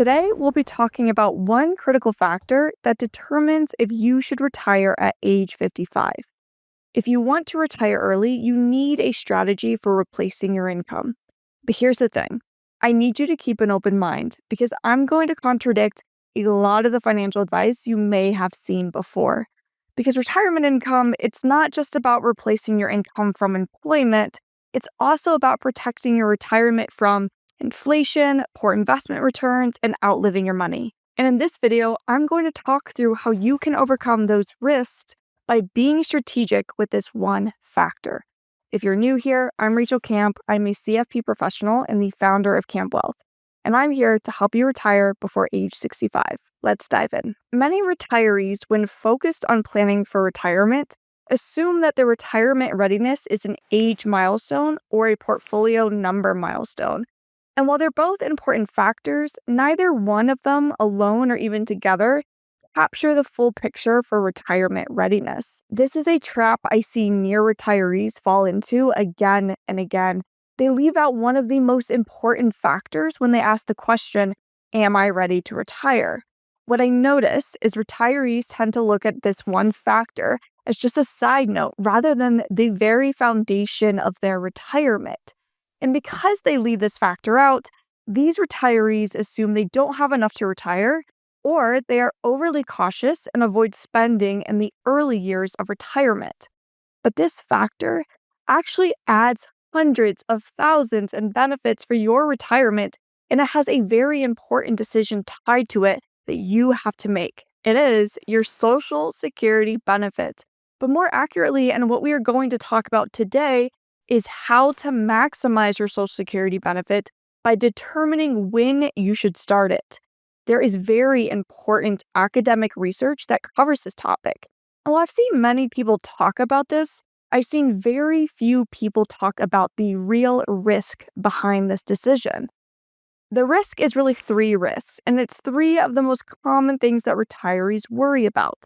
Today, we'll be talking about one critical factor that determines if you should retire at age 55. If you want to retire early, you need a strategy for replacing your income. But here's the thing, I need you to keep an open mind because I'm going to contradict a lot of the financial advice you may have seen before. Because retirement income, it's not just about replacing your income from employment, it's also about protecting your retirement from inflation, poor investment returns, and outliving your money. And in this video, I'm going to talk through how you can overcome those risks by being strategic with this one factor. If you're new here, I'm Rachel Camp. I'm a CFP professional and the founder of Camp Wealth, and I'm here to help you retire before age 65. Let's dive in. Many retirees, when focused on planning for retirement, assume that their retirement readiness is an age milestone or a portfolio number milestone. And while they're both important factors, neither one of them alone or even together capture the full picture for retirement readiness. This is a trap I see near retirees fall into again and again. They leave out one of the most important factors when they ask the question, am I ready to retire? What I notice is retirees tend to look at this one factor as just a side note rather than the very foundation of their retirement. And because they leave this factor out, these retirees assume they don't have enough to retire, or they are overly cautious and avoid spending in the early years of retirement. But this factor actually adds hundreds of thousands in benefits for your retirement, and it has a very important decision tied to it that you have to make. It is your Social Security benefit. But more accurately, and what we are going to talk about today, is how to maximize your Social Security benefit by determining when you should start it. There is very important academic research that covers this topic. And while I've seen many people talk about this, I've seen very few people talk about the real risk behind this decision. The risk is really three risks, and it's three of the most common things that retirees worry about.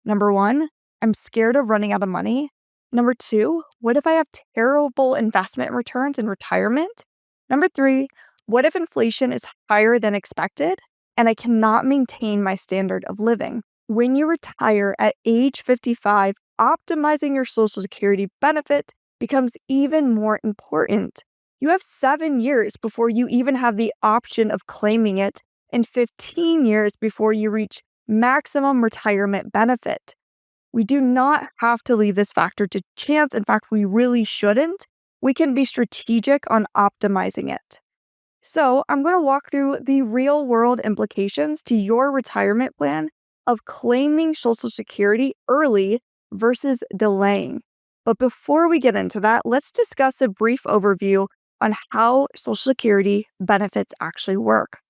Number one, I'm scared of running out of money. Number two, what if I have terrible investment returns in retirement? Number three, what if inflation is higher than expected and I cannot maintain my standard of living? When you retire at age 55, optimizing your Social Security benefit becomes even more important. You have 7 years before you even have the option of claiming it, and 15 years before you reach maximum retirement benefit. We do not have to leave this factor to chance. In fact, we really shouldn't. We can be strategic on optimizing it. So I'm going to walk through the real-world implications to your retirement plan of claiming Social Security early versus delaying. But before we get into that, let's discuss a brief overview on how Social Security benefits actually work.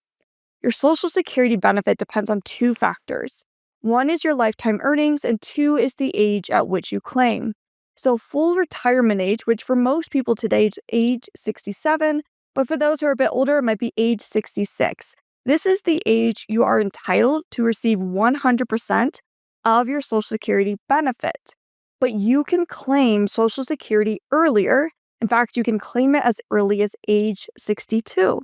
Your Social Security benefit depends on two factors. One is your lifetime earnings, and two is the age at which you claim. So full retirement age, which for most people today is age 67, but for those who are a bit older, it might be age 66. This is the age you are entitled to receive 100% of your Social Security benefit. But you can claim Social Security earlier. In fact, you can claim it as early as age 62.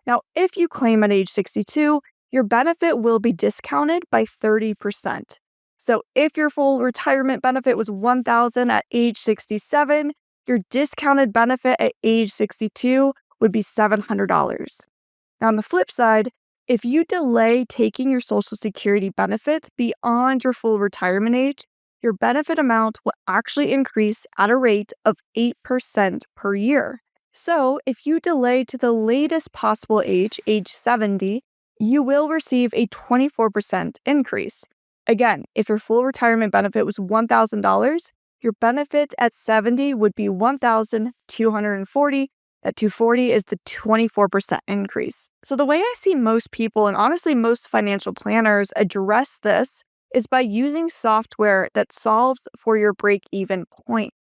Now, if you claim at age 62, your benefit will be discounted by 30%. So if your full retirement benefit was $1,000 at age 67, your discounted benefit at age 62 would be $700. Now, on the flip side, if you delay taking your Social Security benefit beyond your full retirement age, your benefit amount will actually increase at a rate of 8% per year. So if you delay to the latest possible age 70, you will receive a 24% increase. Again, if your full retirement benefit was $1,000, your benefit at 70 would be $1,240. That 240 is the 24% increase. So the way I see most people, and honestly most financial planners, address this is by using software that solves for your break-even point.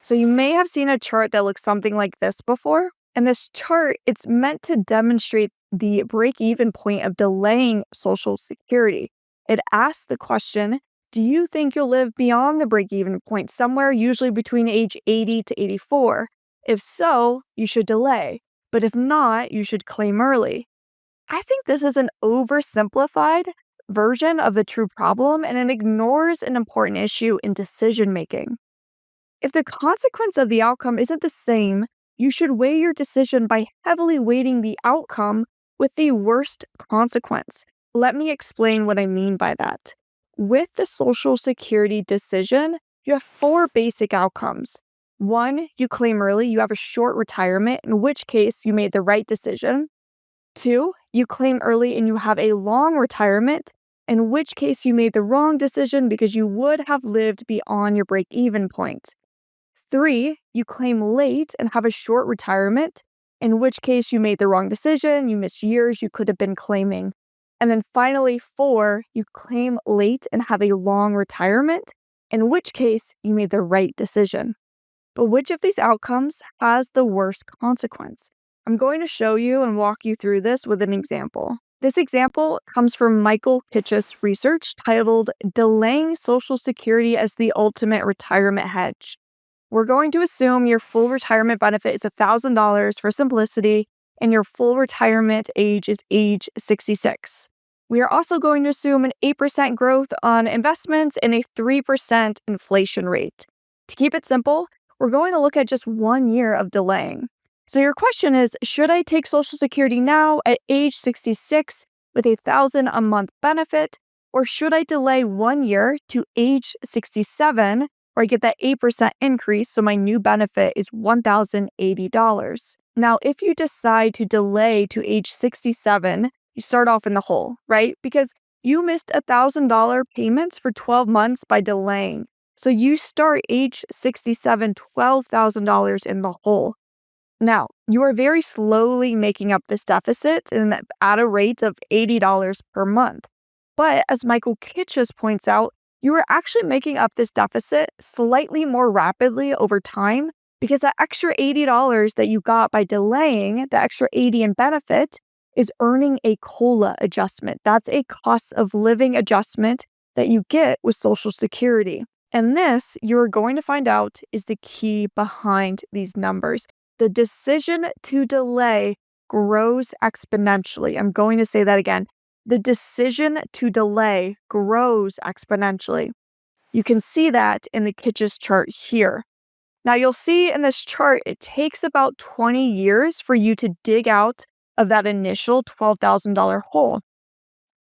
So you may have seen a chart that looks something like this before. And this chart, it's meant to demonstrate the break-even point of delaying Social Security. It asks the question, do you think you'll live beyond the break-even point, somewhere usually between age 80 to 84? If so, you should delay. But if not, you should claim early. I think this is an oversimplified version of the true problem, and it ignores an important issue in decision making. If the consequence of the outcome isn't the same, you should weigh your decision by heavily weighting the outcome with the worst consequence. Let me explain what I mean by that. With the Social Security decision, you have four basic outcomes. One, you claim early, you have a short retirement, in which case you made the right decision. Two, you claim early and you have a long retirement, in which case you made the wrong decision because you would have lived beyond your break even point. Three, you claim late and have a short retirement, in which case you made the wrong decision, you missed years you could have been claiming. And then finally, four, you claim late and have a long retirement, in which case you made the right decision. But which of these outcomes has the worst consequence? I'm going to show you and walk you through this with an example. This example comes from Michael Kitch's research titled Delaying Social Security as the Ultimate Retirement Hedge. We're going to assume your full retirement benefit is $1,000 for simplicity, and your full retirement age is age 66. We are also going to assume an 8% growth on investments and a 3% inflation rate. To keep it simple, we're going to look at just 1 year of delaying. So your question is, should I take Social Security now at age 66 with a $1,000 a month benefit, or should I delay 1 year to age 67 where I get that 8% increase so my new benefit is $1,080? Now, if you decide to delay to age 67, you start off in the hole, right? Because you missed $1,000 payments for 12 months by delaying. So you start age 67, $12,000 in the hole. Now, you are very slowly making up this deficit at a rate of $80 per month. But as Michael Kitches points out, you are actually making up this deficit slightly more rapidly over time because that extra $80 that you got by delaying, the extra $80 in benefit, is earning a COLA adjustment. That's a cost of living adjustment that you get with Social Security. And this, you're going to find out, is the key behind these numbers. The decision to delay grows exponentially. I'm going to say that again. The decision to delay grows exponentially. You can see that in the Kitches chart here. Now you'll see in this chart, it takes about 20 years for you to dig out of that initial $12,000 hole.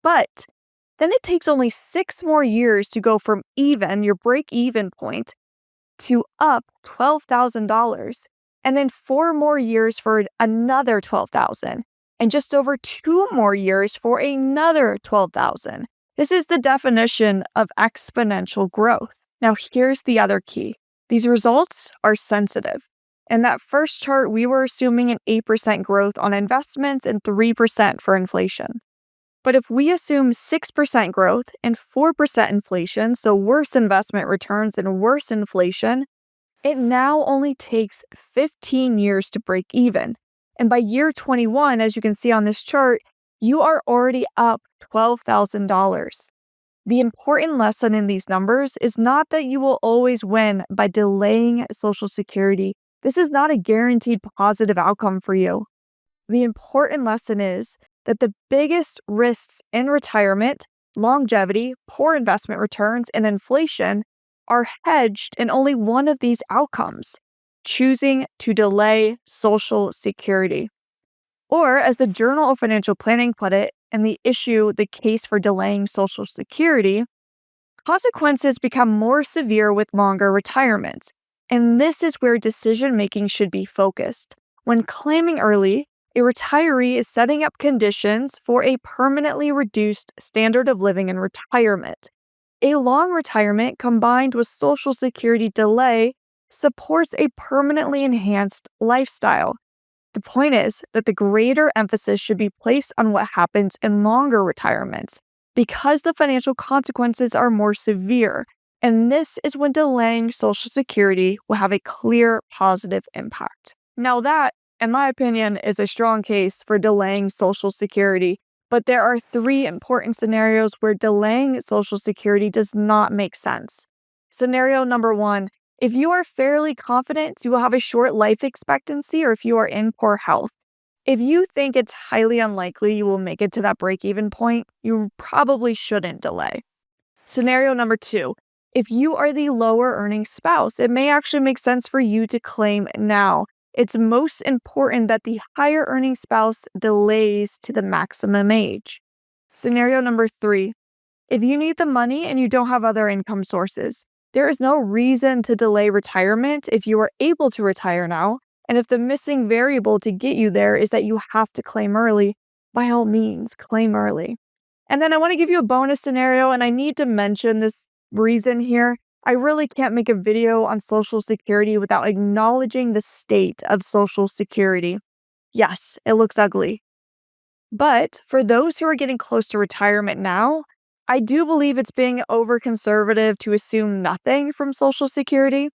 But then it takes only 6 more years to go from your break-even point, to up $12,000, and then 4 more years for another $12,000, and just over 2 more years for another $12,000. This is the definition of exponential growth. Now, here's the other key. These results are sensitive. In that first chart, we were assuming an 8% growth on investments and 3% for inflation. But if we assume 6% growth and 4% inflation, so worse investment returns and worse inflation, it now only takes 15 years to break even. And by year 21, as you can see on this chart, you are already up $12,000. The important lesson in these numbers is not that you will always win by delaying Social Security. This is not a guaranteed positive outcome for you. The important lesson is that the biggest risks in retirement, longevity, poor investment returns, and inflation are hedged in only one of these outcomes: choosing to delay Social Security. Or, as the Journal of Financial Planning put it, in the issue, The Case for Delaying Social Security, consequences become more severe with longer retirement. And this is where decision-making should be focused. When claiming early, a retiree is setting up conditions for a permanently reduced standard of living in retirement. A long retirement combined with Social Security delay supports a permanently enhanced lifestyle. The point is that the greater emphasis should be placed on what happens in longer retirements because the financial consequences are more severe, and this is when delaying Social Security will have a clear positive impact. Now that, in my opinion, is a strong case for delaying Social Security, but there are 3 important scenarios where delaying Social Security does not make sense. Scenario number 1, if you are fairly confident you will have a short life expectancy or if you are in poor health. If you think it's highly unlikely you will make it to that break-even point, you probably shouldn't delay. Scenario number 2. If you are the lower earning spouse, it may actually make sense for you to claim now. It's most important that the higher earning spouse delays to the maximum age. Scenario number 3. If you need the money and you don't have other income sources, there is no reason to delay retirement if you are able to retire now. And if the missing variable to get you there is that you have to claim early, by all means, claim early. And then I want to give you a bonus scenario, and I need to mention this reason here. I really can't make a video on Social Security without acknowledging the state of Social Security. Yes, it looks ugly. But for those who are getting close to retirement now, I do believe it's being over-conservative to assume nothing from Social Security.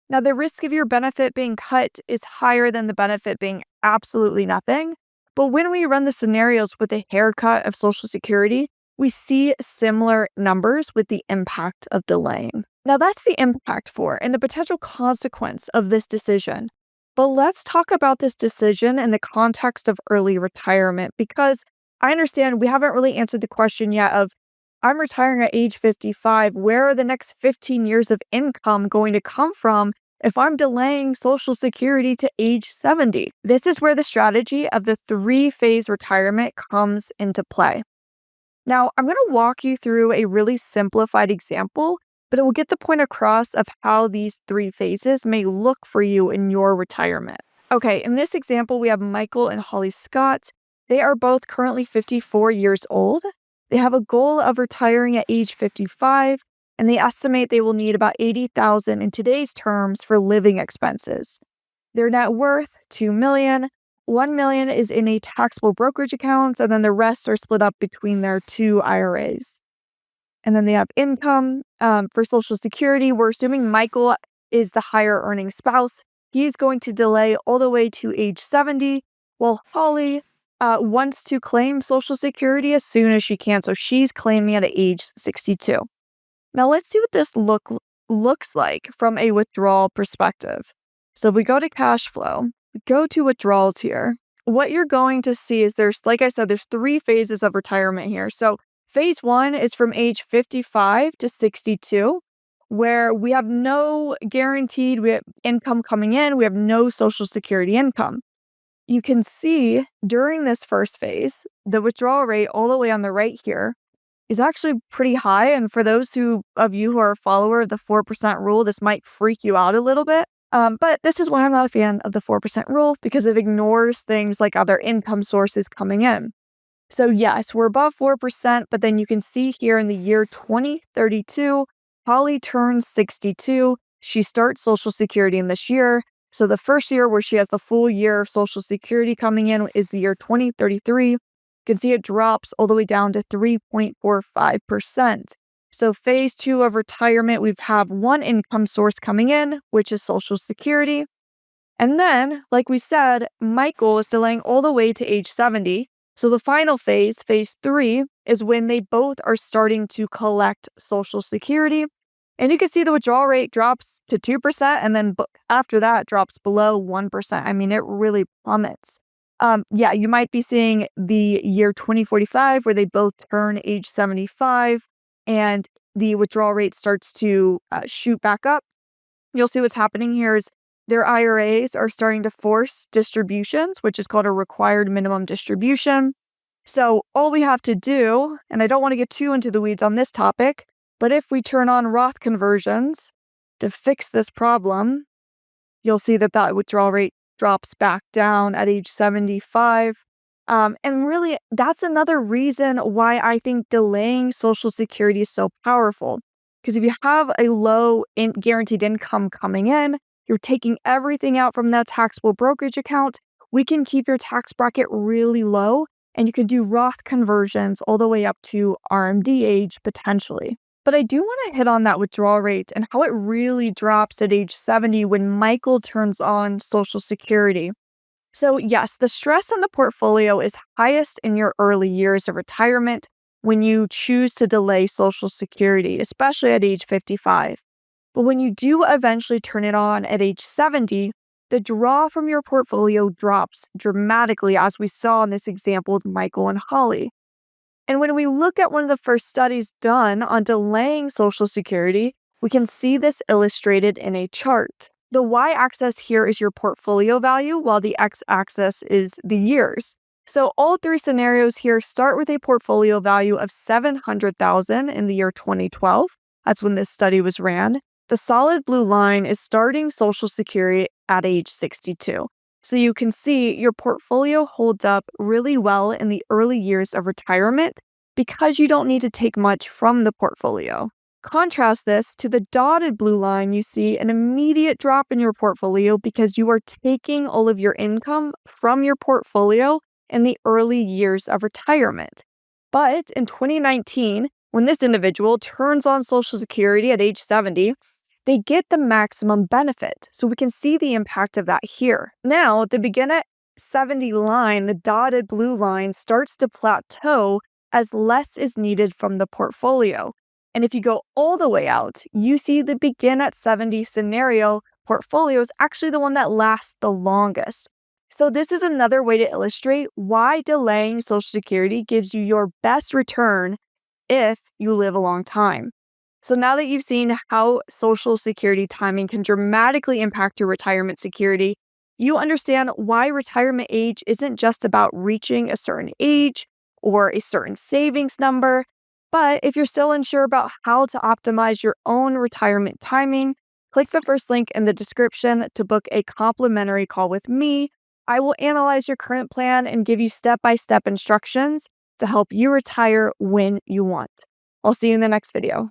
Now, the risk of your benefit being cut is higher than the benefit being absolutely nothing. But when we run the scenarios with a haircut of Social Security, we see similar numbers with the impact of delaying. Now, that's the impact for and the potential consequence of this decision. But let's talk about this decision in the context of early retirement, because I understand we haven't really answered the question yet of, I'm retiring at age 55. Where are the next 15 years of income going to come from if I'm delaying Social Security to age 70? This is where the strategy of the 3-phase retirement comes into play. Now, I'm going to walk you through a really simplified example, but it will get the point across of how these 3 phases may look for you in your retirement. Okay, in this example, we have Michael and Holly Scott. They are both currently 54 years old. They have a goal of retiring at age 55, and they estimate they will need about $80,000 in today's terms for living expenses. Their net worth, $2 million. $1 million is in a taxable brokerage account, and then the rest are split up between their 2 IRAs. And then they have income for Social Security. We're assuming Michael is the higher earning spouse. He's going to delay all the way to age 70, while Holly wants to claim Social Security as soon as she can. So she's claiming at age 62. Now let's see what this looks like from a withdrawal perspective. So if we go to cash flow, we go to withdrawals here. What you're going to see is like I said, there's 3 phases of retirement here. So phase 1 is from age 55 to 62, where we have no guaranteed income coming in. We have no Social Security income. You can see during this first phase, the withdrawal rate all the way on the right here is actually pretty high. And for those of you who are a follower of the 4% rule, this might freak you out a little bit. But this is why I'm not a fan of the 4% rule, because it ignores things like other income sources coming in. So yes, we're above 4%, but then you can see here in the year 2032, Holly turns 62. She starts Social Security in this year. So the first year where she has the full year of Social Security coming in is the year 2033. You can see it drops all the way down to 3.45%. So phase 2 of retirement, we have one income source coming in, which is Social Security. And then, like we said, Michael is delaying all the way to age 70. So the final phase, phase 3, is when they both are starting to collect Social Security. And you can see the withdrawal rate drops to 2%, and then after that drops below 1%. I mean, it really plummets. You might be seeing the year 2045 where they both turn age 75 and the withdrawal rate starts to shoot back up. You'll see what's happening here is their IRAs are starting to force distributions, which is called a required minimum distribution. So all we have to do, and I don't want to get too into the weeds on this topic, but if we turn on Roth conversions to fix this problem, you'll see that withdrawal rate drops back down at age 75. And really, that's another reason why I think delaying Social Security is so powerful. Because if you have a low guaranteed income coming in, you're taking everything out from that taxable brokerage account, we can keep your tax bracket really low, and you can do Roth conversions all the way up to RMD age potentially. But I do want to hit on that withdrawal rate and how it really drops at age 70 when Michael turns on Social Security. So yes, the stress on the portfolio is highest in your early years of retirement when you choose to delay Social Security, especially at age 55. But when you do eventually turn it on at age 70, the draw from your portfolio drops dramatically, as we saw in this example with Michael and Holly. And when we look at one of the first studies done on delaying Social Security, we can see this illustrated in a chart. The y-axis here is your portfolio value, while the x-axis is the years. So all three scenarios here start with a portfolio value of $700,000 in the year 2012. That's when this study was ran. The solid blue line is starting Social Security at age 62. So you can see your portfolio holds up really well in the early years of retirement because you don't need to take much from the portfolio. Contrast this to the dotted blue line, you see an immediate drop in your portfolio because you are taking all of your income from your portfolio in the early years of retirement. But in 2019, when this individual turns on Social Security at age 70, they get the maximum benefit. So we can see the impact of that here. Now, the begin at 70 line, the dotted blue line, starts to plateau as less is needed from the portfolio. And if you go all the way out, you see the begin at 70 scenario portfolio is actually the one that lasts the longest. So this is another way to illustrate why delaying Social Security gives you your best return if you live a long time. So now that you've seen how Social Security timing can dramatically impact your retirement security, you understand why retirement age isn't just about reaching a certain age or a certain savings number. But if you're still unsure about how to optimize your own retirement timing, click the first link in the description to book a complimentary call with me. I will analyze your current plan and give you step-by-step instructions to help you retire when you want. I'll see you in the next video.